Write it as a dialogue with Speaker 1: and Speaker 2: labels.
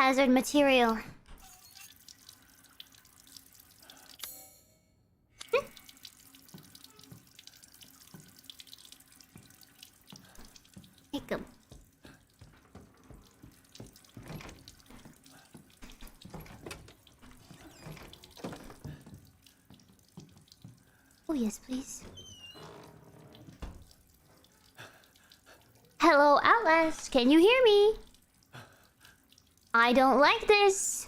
Speaker 1: hazard material. Take 'em. Oh yes, please. Hello, Outlast. Can you hear me? I don't like this.